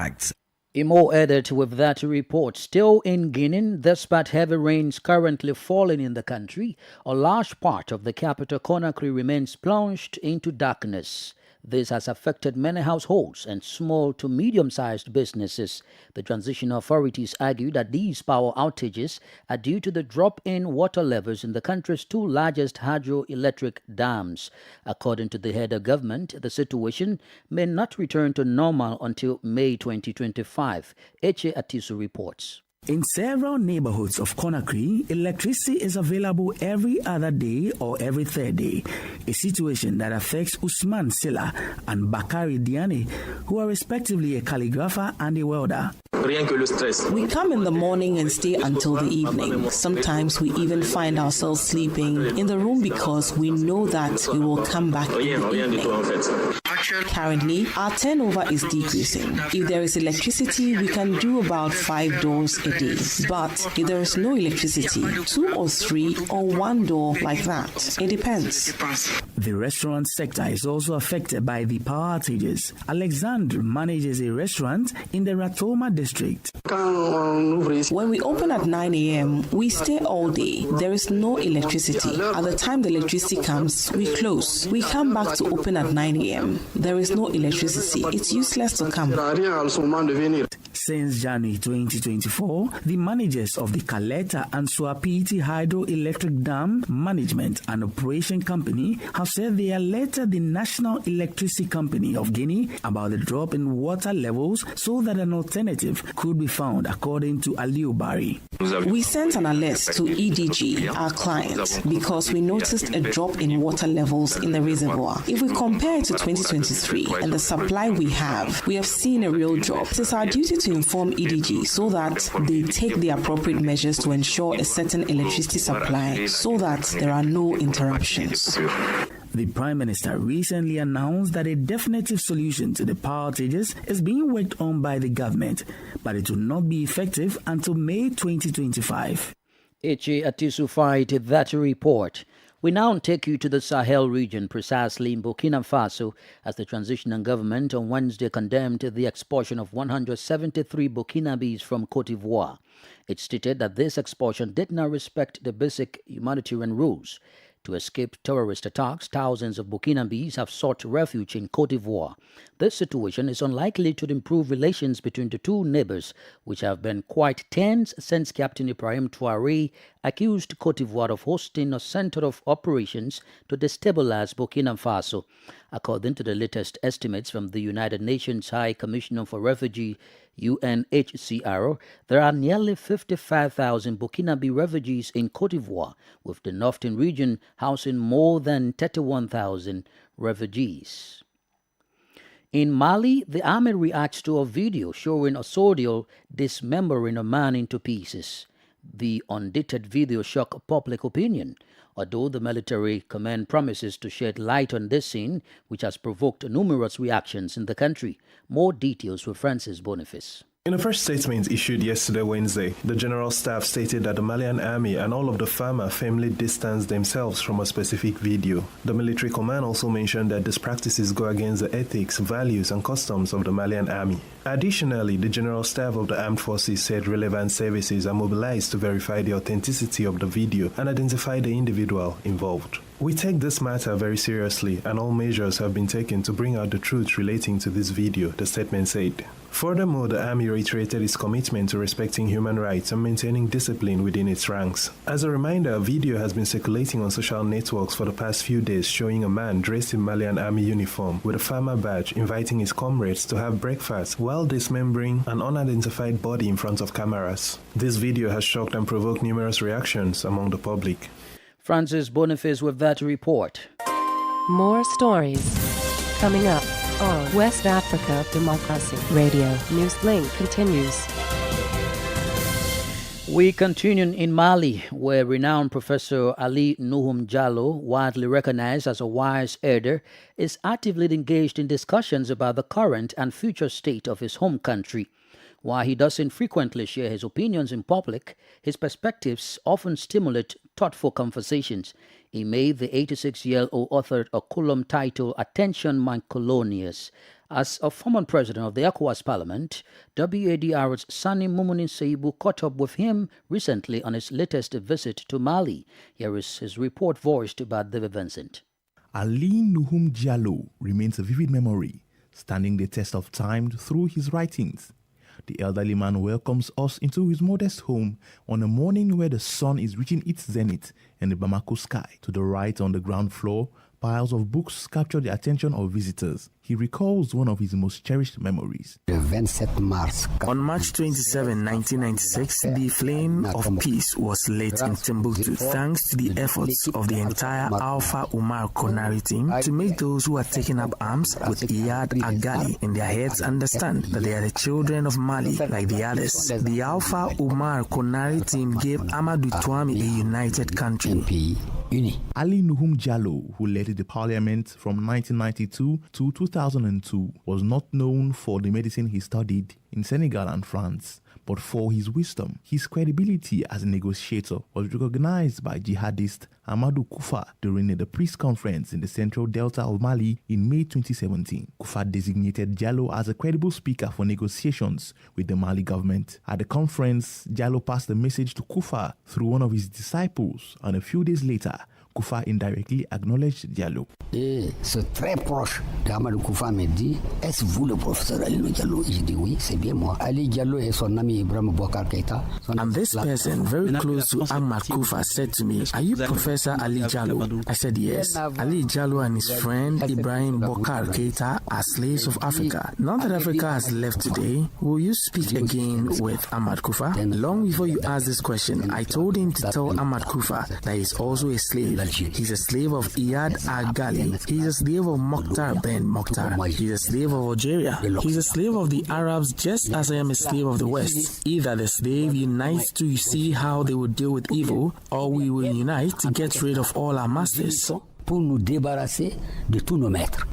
acts. Imo added with that report, still in Guinea, despite heavy rains currently falling in the country, a large part of the capital Conakry remains plunged into darkness. This has affected many households and small to medium-sized businesses. The transitional authorities argue that these power outages are due to the drop in water levels in the country's two largest hydroelectric dams. According to the head of government, the situation may not return to normal until May 2025. Eche Atisu reports. In several neighborhoods of Conakry, electricity is available every other day or every third day, a situation that affects Usman Silla and Bakari Diane, who are respectively a calligrapher and a welder. We come in the morning and stay until the evening. Sometimes we even find ourselves sleeping in the room because we know that we will come back in the evening. Currently, our turnover is decreasing. If there is electricity, we can do about 5 doors a day. But if there is no electricity, 2 or 3 or 1 door like that. It depends. The restaurant sector is also affected by the power outages. Alexandre manages a restaurant in the Ratoma district. When we open at 9 a.m., we stay all day. There is no electricity. At the time the electricity comes, we close. We come back to open at 9 a.m. There is no electricity. It's useless to come. Since January 2024, the managers of the Caleta and Suapiti Hydroelectric Dam Management and Operation Company have said they alerted the National Electricity Company of Guinea about the drop in water levels so that an alternative could be found, according to Aliou Bari. We sent an alert to EDG, our client, because we noticed a drop in water levels in the reservoir. If we compare it to 2023 and the supply we have seen a real drop. It is our duty to inform EDG so that they take the appropriate measures to ensure a certain electricity supply so that there are no interruptions. The Prime Minister recently announced that a definitive solution to the power outages is being worked on by the government, but it will not be effective until May 2025. Eche Atisu fight that report. We now take you to the Sahel region, precisely in Burkina Faso, as the transitional government on Wednesday condemned the expulsion of 173 Burkinabes from Côte d'Ivoire. It stated that this expulsion did not respect the basic humanitarian rules. To escape terrorist attacks, thousands of Burkinabes have sought refuge in Côte d'Ivoire. This situation is unlikely to improve relations between the two neighbors, which have been quite tense since Captain Ibrahim Traoré accused Côte d'Ivoire of hosting a center of operations to destabilize Burkina Faso. According to the latest estimates from the United Nations High Commissioner for Refugees, UNHCR, there are nearly 55,000 Burkinabe refugees in Côte d'Ivoire, with the northern region housing more than 31,000 refugees. In Mali, the army reacts to a video showing a soldier dismembering a man into pieces. The undated video shocked public opinion, although the military command promises to shed light on this scene, which has provoked numerous reactions in the country. More details with Francis Boniface. In a first statement issued yesterday, Wednesday, the General Staff stated that the Malian army and all of the farmer firmly distanced themselves from a specific video. The military command also mentioned that these practices go against the ethics, values, and customs of the Malian army. Additionally, the General Staff of the Armed Forces said relevant services are mobilized to verify the authenticity of the video and identify the individual involved. We take this matter very seriously, and all measures have been taken to bring out the truth relating to this video, the statement said. Furthermore, the army reiterated its commitment to respecting human rights and maintaining discipline within its ranks. As a reminder, a video has been circulating on social networks for the past few days showing a man dressed in Malian army uniform with a farmer badge inviting his comrades to have breakfast while dismembering an unidentified body in front of cameras. This video has shocked and provoked numerous reactions among the public. Francis Boniface with that report. More stories coming up on West Africa Democracy Radio. Newslink continues. We continue in Mali, where renowned Professor Ali Nuhum Jallo, widely recognized as a wise elder, is actively engaged in discussions about the current and future state of his home country. While he doesn't frequently share his opinions in public, his perspectives often stimulate thoughtful conversations. In May, the 86-year-old authored a column titled Attention My Colonials, As a former president of the ECOWAS Parliament, WADR's Sani Mumuni Seibu caught up with him recently on his latest visit to Mali. Here is his report voiced by David Vincent. Ali Nuhum Diallo remains a vivid memory, standing the test of time through his writings. The elderly man welcomes us into his modest home on a morning where the sun is reaching its zenith in the Bamako sky. To the right on the ground floor, piles of books capture the attention of visitors. He recalls one of his most cherished memories. On March 27, 1996, the flame of peace was lit in Timbuktu thanks to the efforts of the entire Alpha Umar Konari team to make those who are taking up arms with Iyad Agali in their heads understand that they are the children of Mali like the others. The Alpha Umar Konari team gave Amadou Touami a united country. Ali Nuhum Diallo, who led the parliament from 1992 to 2002, was not known for the medicine he studied in Senegal and France, but for his wisdom. His credibility as a negotiator was recognized by jihadist Amadou Koufa during the peace conference in the central delta of Mali in May 2017. Koufa designated Diallo as a credible speaker for negotiations with the Mali government. At the conference, Diallo passed the message to Koufa through one of his disciples, and a few days later, Koufa indirectly acknowledged Diallo. C'est très proche d'Amadou Koufa me dit, est-ce vous le professeur Ali Diallo? Je dis oui, c'est bien moi. Ali Diallo et son ami Ibrahim Boubacar Keïta. And this person, very close to Ahmad Koufa, said to me, "Are you Professor Ali Diallo?" I said yes. Ali Diallo and his friend Ibrahim Boubacar Keïta are slaves of Africa. Now that Africa has left today, will you speak again with Ahmad Koufa? Long before you asked this question, I told him to tell Ahmad Koufa that he's also a slave. He's a slave of Iyad Agali. He's a slave of Mokhtar Ben Mokhtar. He's a slave of Algeria. He's a slave of the Arabs, just as I am a slave of the West. Either the slave unites to see how they will deal with evil, or we will unite to get rid of all our masters.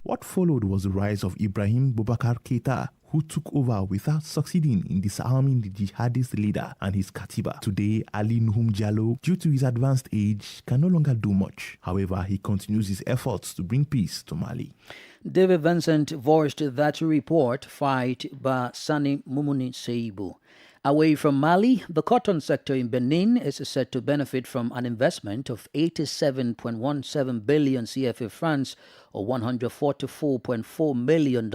What followed was the rise of Ibrahim Boubacar Keïta, who took over without succeeding in disarming the jihadist leader and his katiba. Today, Ali Nuhum Diallo, due to his advanced age, can no longer do much. However, he continues his efforts to bring peace to Mali. David Vincent voiced that report, fight by Sani Mumuni Seibu. Away from Mali, the cotton sector in Benin is set to benefit from an investment of 87.17 billion CFA francs or $144.4 million.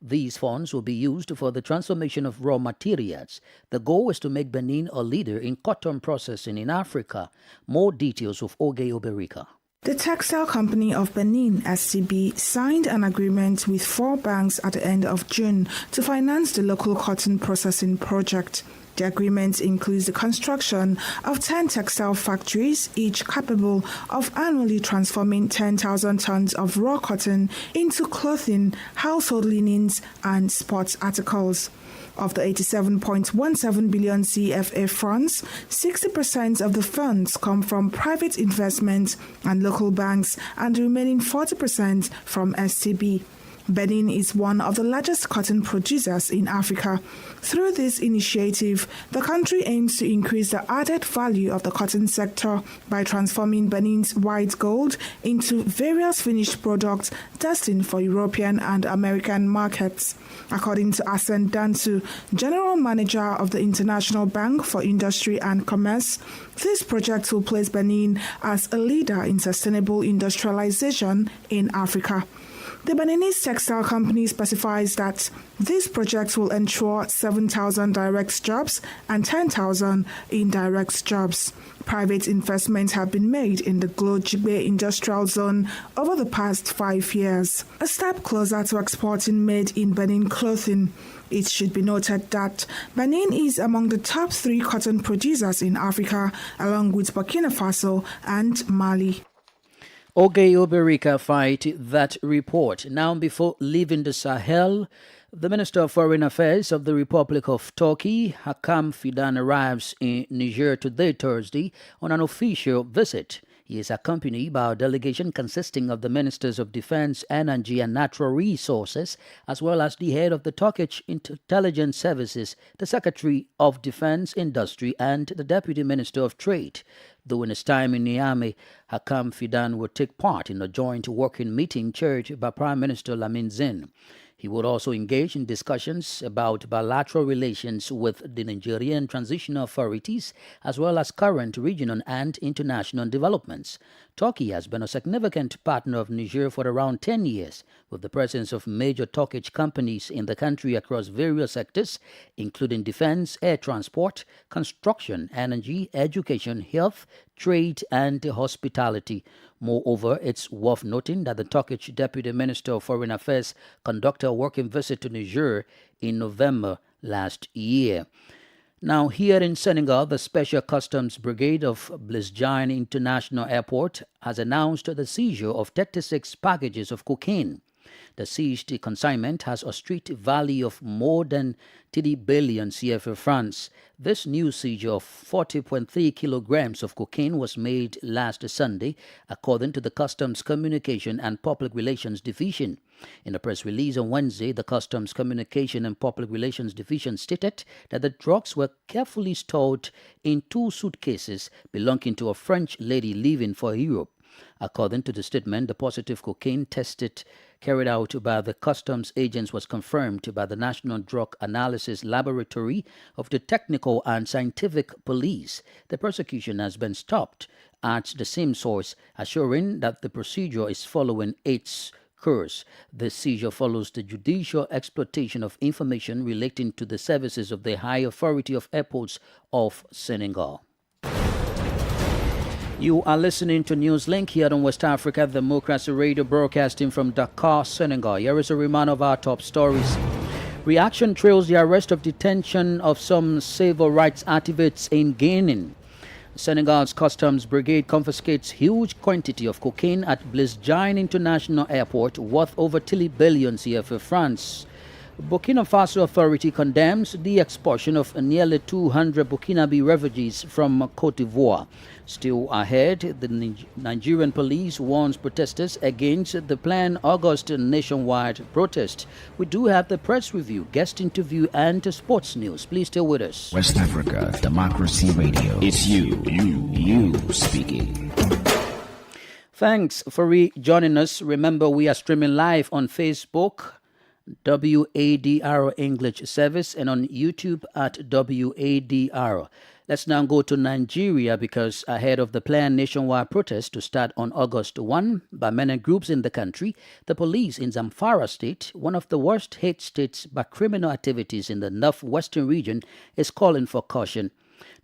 These funds will be used for the transformation of raw materials. The goal is to make Benin a leader in cotton processing in Africa. More details with Oge Oberika. The textile company of Benin, SCB, signed an agreement with 4 banks at the end of June to finance the local cotton processing project. The agreement includes the construction of 10 textile factories, each capable of annually transforming 10,000 tons of raw cotton into clothing, household linens, and sports articles. Of the 87.17 billion CFA funds, 60% of the funds come from private investment and local banks, and the remaining 40% from SCB. Benin is one of the largest cotton producers in Africa. Through this initiative, the country aims to increase the added value of the cotton sector by transforming Benin's white gold into various finished products destined for European and American markets. According to Asen Dantu, General Manager of the International Bank for Industry and Commerce, this project will place Benin as a leader in sustainable industrialization in Africa. The Beninese textile company specifies that this project will ensure 7,000 direct jobs and 10,000 indirect jobs. Private investments have been made in the Glojigbe industrial zone over the past 5 years, a step closer to exporting made in Benin clothing. It should be noted that Benin is among the top 3 cotton producers in Africa, along with Burkina Faso and Mali. Oge Oberika fight that report. Now, before leaving the Sahel, the Minister of Foreign Affairs of the Republic of Turkey, Hakan Fidan, arrives in Niger today, Thursday, on an official visit. He is accompanied by a delegation consisting of the Ministers of Defense, Energy and Natural Resources, as well as the head of the Turkish Intelligence Services, the Secretary of Defense Industry, and the Deputy Minister of Trade. During his time in Niamey, Hakan Fidan will take part in a joint working meeting chaired by Prime Minister Lamin Zine. He would also engage in discussions about bilateral relations with the Nigerian transitional authorities, as well as current regional and international developments. Turkey has been a significant partner of Niger for around 10 years, with the presence of major Turkish companies in the country across various sectors, including defense, air transport, construction, energy, education, health, trade, and hospitality. Moreover, it's worth noting that the Turkish Deputy Minister of Foreign Affairs conducted a working visit to Niger in November last year. Now, here in Senegal, the Special Customs Brigade of Blaise International Airport has announced the seizure of 36 packages of cocaine. The seized consignment has a street value of more than 3 billion CFA francs. This new seizure of 40.3 kilograms of cocaine was made last Sunday, according to the Customs Communication and Public Relations Division. In a press release on Wednesday, the Customs Communication and Public Relations Division stated that the drugs were carefully stored in 2 suitcases belonging to a French lady leaving for Europe. According to the statement, the positive cocaine tested carried out by the customs agents was confirmed by the National Drug Analysis Laboratory of the Technical and Scientific Police. The prosecution has been stopped at the same source, assuring that the procedure is following its course. The seizure follows the judicial exploitation of information relating to the services of the High Authority of Airports of Senegal. You are listening to Newslink here on West Africa Democracy Radio, broadcasting from Dakar, Senegal. Here is a reminder of our top stories. Reaction trails the arrest of detention of some civil rights activists in Guinea. Senegal's Customs Brigade confiscates huge quantity of cocaine at Blaise International Airport worth over 3 billion CFA francs. Burkina Faso Authority condemns the expulsion of nearly 200 Burkinabe refugees from Cote d'Ivoire. Still ahead, the Nigerian police warns protesters against the planned August nationwide protest. We do have the press review, guest interview, and sports news. Please stay with us. West Africa Democracy Radio. It's you speaking. Thanks for rejoining us. Remember, we are streaming live on Facebook, WADR English Service, and on YouTube at WADR. Let's now go to Nigeria, because ahead of the planned nationwide protest to start on August 1 by many groups in the country, the police in Zamfara State, one of the worst hit states by criminal activities in the northwestern region, is calling for caution.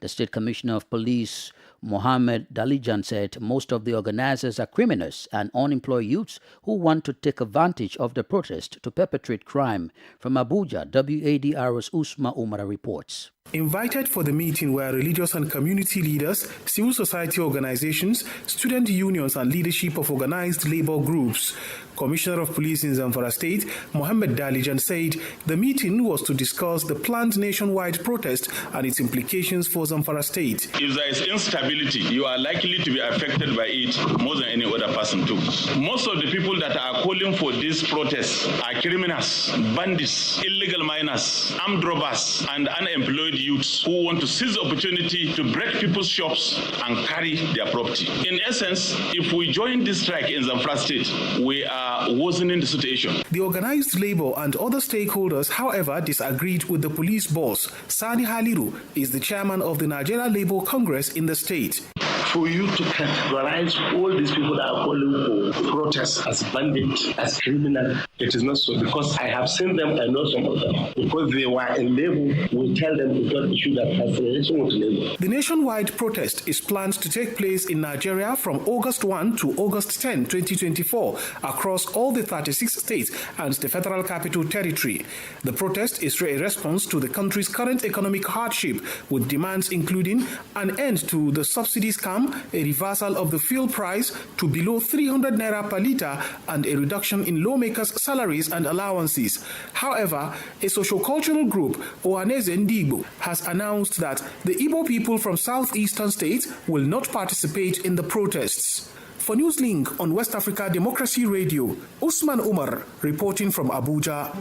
The State Commissioner of Police, Mohammed Dalijan, said most of the organizers are criminals and unemployed youths who want to take advantage of the protest to perpetrate crime. From Abuja, WADR's Usma Umar reports. Invited for the meeting were religious and community leaders, civil society organizations, student unions, and leadership of organized labor groups. Commissioner of Police in Zamfara State, Mohammed Dalijan, said the meeting was to discuss the planned nationwide protest and its implications for Zamfara State. If there is instability, you are likely to be affected by it more than any other person too. Most of the people that are calling for this protest are criminals, bandits, illegal miners, armed robbers, and unemployed youths who want to seize the opportunity to break people's shops and carry their property. In essence, if we join this strike in Zamfara State, we are worsening the situation. The organized labor and other stakeholders, however, disagreed with the police boss. Sani Haliru is the chairman of the Nigeria Labour Congress in the state. For you to categorize all these people that are calling for protests as bandits, as criminals, it is not so, because I have seen them, I know some of them. Because they were in labor, we tell them to don't issue that has relation with labor. The nationwide protest is planned to take place in Nigeria from August 1 to August 10, 2024, across all the 36 states and the Federal Capital Territory. The protest is a response to the country's current economic hardship, with demands including an end to the subsidy scam, a reversal of the fuel price to below 300 naira per litre, and a reduction in lawmakers' salaries and allowances. However, a socio-cultural group, Ohaneze Ndigbo, has announced that the Igbo people from southeastern states will not participate in the protests. For Newslink on West Africa Democracy Radio, Usman Umar reporting from Abuja.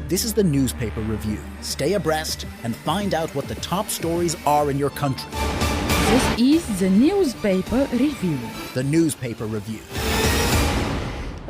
This is the newspaper review. Stay abreast and find out what the top stories are in your country. This is the newspaper review. The newspaper review.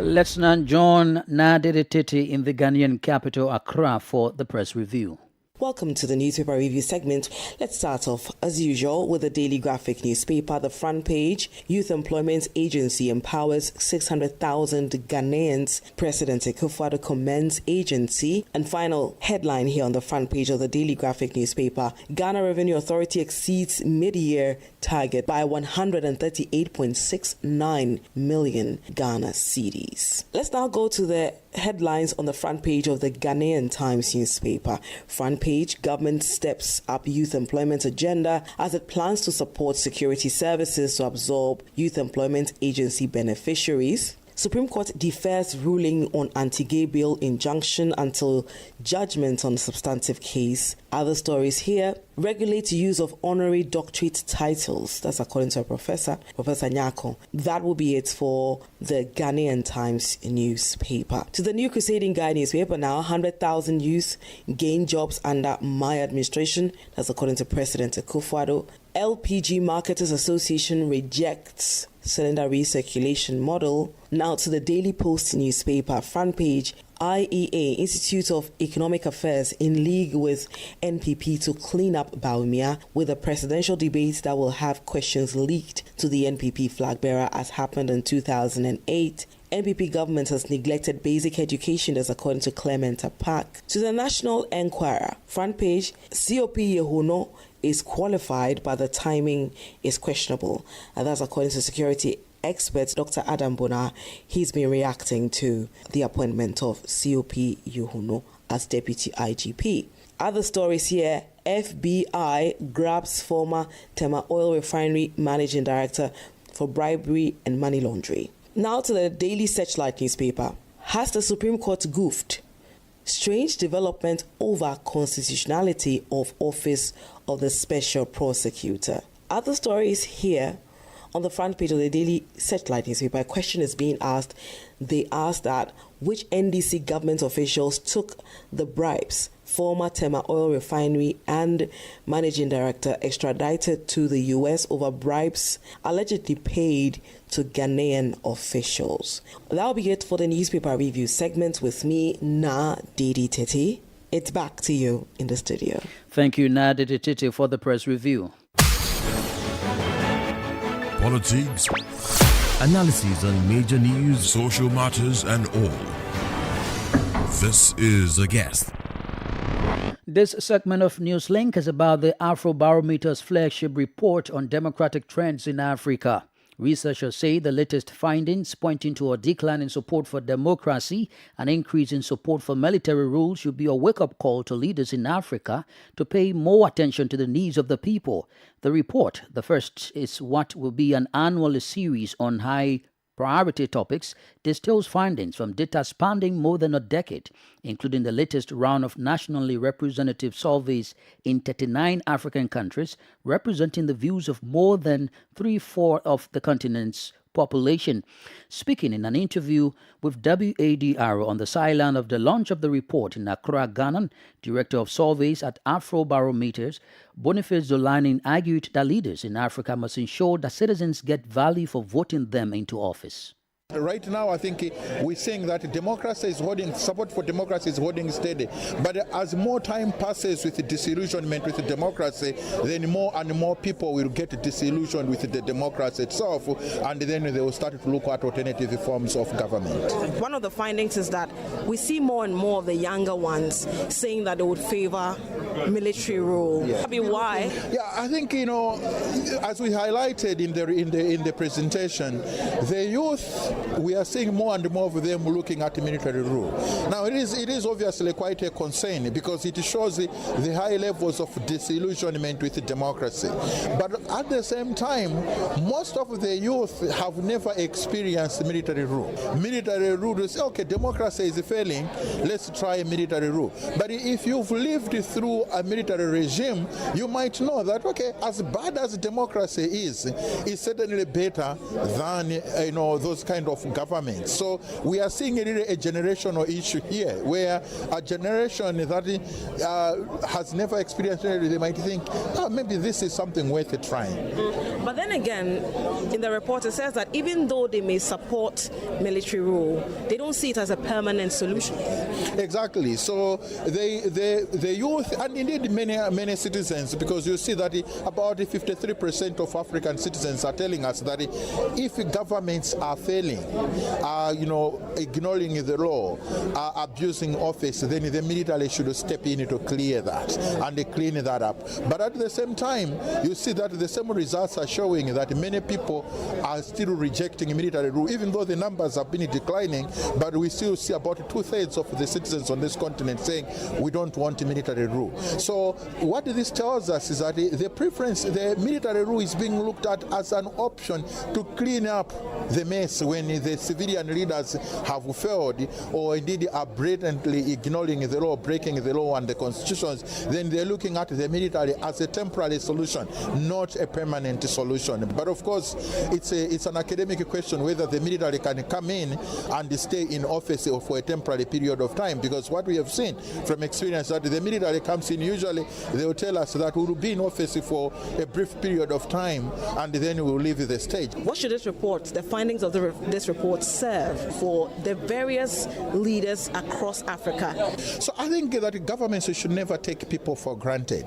Let's now join Nadiri Titi in the Ghanaian capital, Accra, for the press review. Welcome to the newspaper review segment. Let's start off, as usual, with the Daily Graphic newspaper. The front page, Youth Employment Agency empowers 600,000 Ghanaians. President Akufo-Addo commends agency. And final headline here on the front page of the Daily Graphic newspaper, Ghana Revenue Authority exceeds mid-year target by 138.69 million Ghana cedis. Let's now go to the headlines on the front page of the Ghanaian Times newspaper. Front page, government steps up youth employment agenda as it plans to support security services to absorb youth employment agency beneficiaries. Supreme Court defers ruling on anti-gay bill injunction until judgment on substantive case. Other stories here, regulate use of honorary doctorate titles. That's according to a Professor Nyako. That will be it for the Ghanaian Times newspaper. To the New Crusading Guide newspaper now, 100,000 youth gain jobs under my administration. That's according to President Akufo-Addo. LPG Marketers Association rejects cylinder recirculation model. Now to the Daily Post newspaper, front page, IEA, Institute of Economic Affairs, in league with NPP to clean up Bawumia, with a presidential debate that will have questions leaked to the NPP flag bearer as happened in 2008. NPP government has neglected basic education, as according to Clement Apak. To the National Enquirer, front page, COP Yehuno is qualified, but the timing is questionable. And that's according to security expert Dr. Adam Bona. He's been reacting to the appointment of COP Yehuno as Deputy IGP. Other stories here, FBI grabs former Tema Oil Refinery Managing Director for bribery and money laundering. Now to the Daily Searchlight newspaper. Has the Supreme Court goofed? Strange development over constitutionality of office of the Special Prosecutor. Other stories here on the front page of the Daily Searchlight newspaper. A question is being asked. They asked that which NDC government officials took the bribes former Tema Oil Refinery and Managing Director extradited to the U.S. over bribes allegedly paid to Ghanaian officials. That'll be it for the newspaper review segment with me, Nadiri Titi. It's back to you in the studio. Thank you, Nadiri Titi, for the press review. Politics, analysis on major news, social matters, and all. This is A Guest. This segment of Newslink is about the Afrobarometer's flagship report on democratic trends in Africa. Researchers say the latest findings pointing to a decline in support for democracy and increase in support for military rule should be a wake-up call to leaders in Africa to pay more attention to the needs of the people. The report, the first, is what will be an annual series on high priority topics, distills findings from data spanning more than a decade, including the latest round of nationally representative surveys in 39 African countries, representing the views of more than 3/4 of the continent's population. Speaking in an interview with WADR on the sideline of the launch of the report in Accra, Ghana, Director of Surveys at Afrobarometers, Boniface Zolanin argued that leaders in Africa must ensure that citizens get value for voting them into office. Right now, I think we're saying that support for democracy is holding steady. But as more time passes with the disillusionment with the democracy, then more and more people will get disillusioned with the democracy itself, and then they will start to look at alternative forms of government. One of the findings is that we see more and more of the younger ones saying that they would favor military rule. Yeah. Why? Yeah, I think, as we highlighted in the presentation, the youth, we are seeing more and more of them looking at military rule. Now, it is obviously quite a concern because it shows the high levels of disillusionment with democracy. But at the same time, most of the youth have never experienced military rule. Military rule, they say, okay, democracy is failing, let's try military rule. But if you've lived through a military regime, you might know that, okay, as bad as democracy is, it's certainly better than those kind of government. So we are seeing really a generational issue here, where a generation that has never experienced it, they might think, maybe this is something worth trying. But then again, in the report it says that even though they may support military rule, they don't see it as a permanent solution. Exactly. So the youth, and indeed many citizens, because you see that about 53% of African citizens are telling us that if governments are failing, ignoring the law, abusing office, then the military should step in to clear that and clean that up. But at the same time, you see that the same results are showing that many people are still rejecting military rule, even though the numbers have been declining. But we still see about 2/3 of the citizens on this continent saying we don't want military rule. So what this tells us is that the military rule is being looked at as an option to clean up the mess when the civilian leaders have failed, or indeed are blatantly ignoring the law, breaking the law and the constitutions. Then they're looking at the military as a temporary solution, not a permanent solution. But of course, it's an academic question whether the military can come in and stay in office for a temporary period of time, because what we have seen from experience that the military comes in, usually they will tell us that we will be in office for a brief period of time and then we will leave the stage. What should this report, the findings of this report, serve for the various leaders across Africa? So I think that governments should never take people for granted.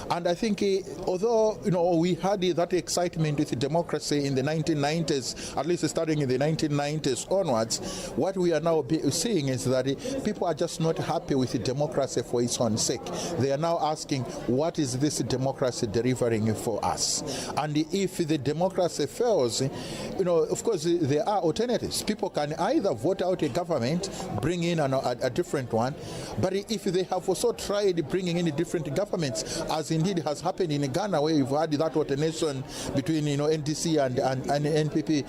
And I think although we had that excitement with democracy in the 1990s, at least starting in the 1990s onwards, what we are now seeing is that people are just not happy with democracy for its own sake. They are now asking, what is this democracy delivering for us? And if the democracy fails, of course there are alternatives. People can either vote out a government, bring in a different one, but if they have also tried bringing in different governments, as indeed has happened in Ghana, where you've had that alternation between NDC and NPP,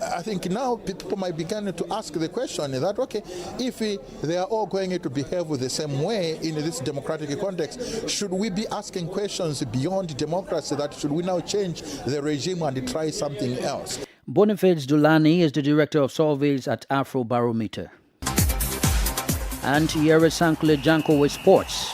I think now people might begin to ask the question that, okay, if they are all going to behave the same way in this democratic context, should we be asking questions beyond democracy, that should we now change the regime and try something else? Boniface Dulani is the director of surveys at Afrobarometer. And Yere Sankle Janko with sports.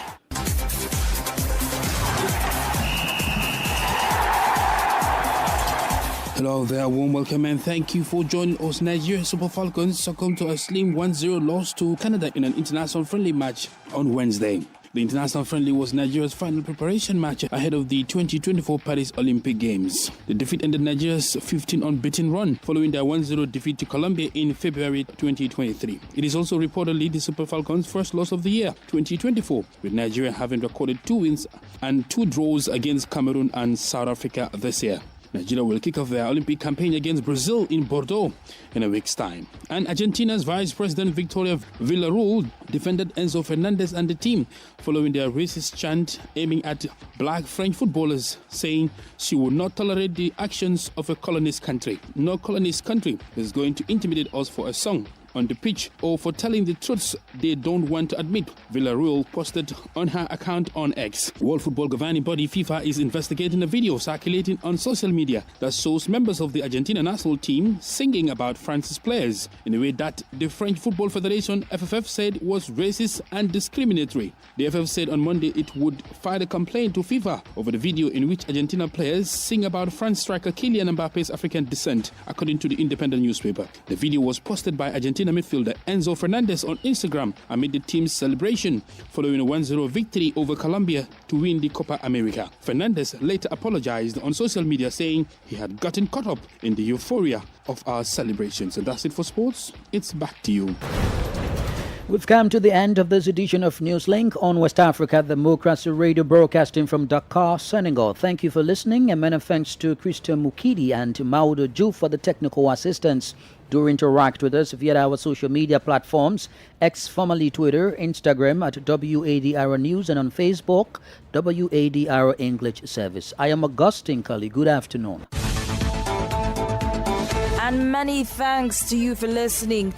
Hello there, warm welcome and thank you for joining us. Nigeria Super Falcons succumbed to a slim 1-0 loss to Canada in an international friendly match on Wednesday. The international friendly was Nigeria's final preparation match ahead of the 2024 Paris Olympic Games. The defeat ended Nigeria's 15 unbeaten run following their 1-0 defeat to Colombia in February 2023. It is also reportedly the Super Falcons' first loss of the year, 2024, with Nigeria having recorded 2 wins and 2 draws against Cameroon and South Africa this year. Nigeria will kick off their Olympic campaign against Brazil in Bordeaux in a week's time. And Argentina's Vice President Victoria Villarreal defended Enzo Fernandez and the team following their racist chant aiming at black French footballers, saying she would not tolerate the actions of a colonist country. No colonist country is going to intimidate us for a song on the pitch or for telling the truths they don't want to admit, Villarreal posted on her account on X. World Football governing body FIFA is investigating a video circulating on social media that shows members of the Argentina national team singing about France's players in a way that the French Football Federation FFF said was racist and discriminatory. The FFF said on Monday it would file a complaint to FIFA over the video in which Argentina players sing about France striker Kylian Mbappe's African descent, according to the Independent newspaper. The video was posted by Argentina midfielder Enzo Fernandez on Instagram amid the team's celebration following a 1-0 victory over Colombia to win the Copa America. Fernandez later apologized on social media, saying he had gotten caught up in the euphoria of our celebrations. And that's it for sports. It's back to you. We've come to the end of this edition of Newslink on West Africa Democracy Radio, broadcasting from Dakar, Senegal. Thank you for listening, and many thanks to Christian Mukidi and Maudo Ju for the technical assistance. Do interact with us via our social media platforms, X formerly Twitter, Instagram at WADR News, and on Facebook, WADR English Service. I am Augustine Cully. Good afternoon. And many thanks to you for listening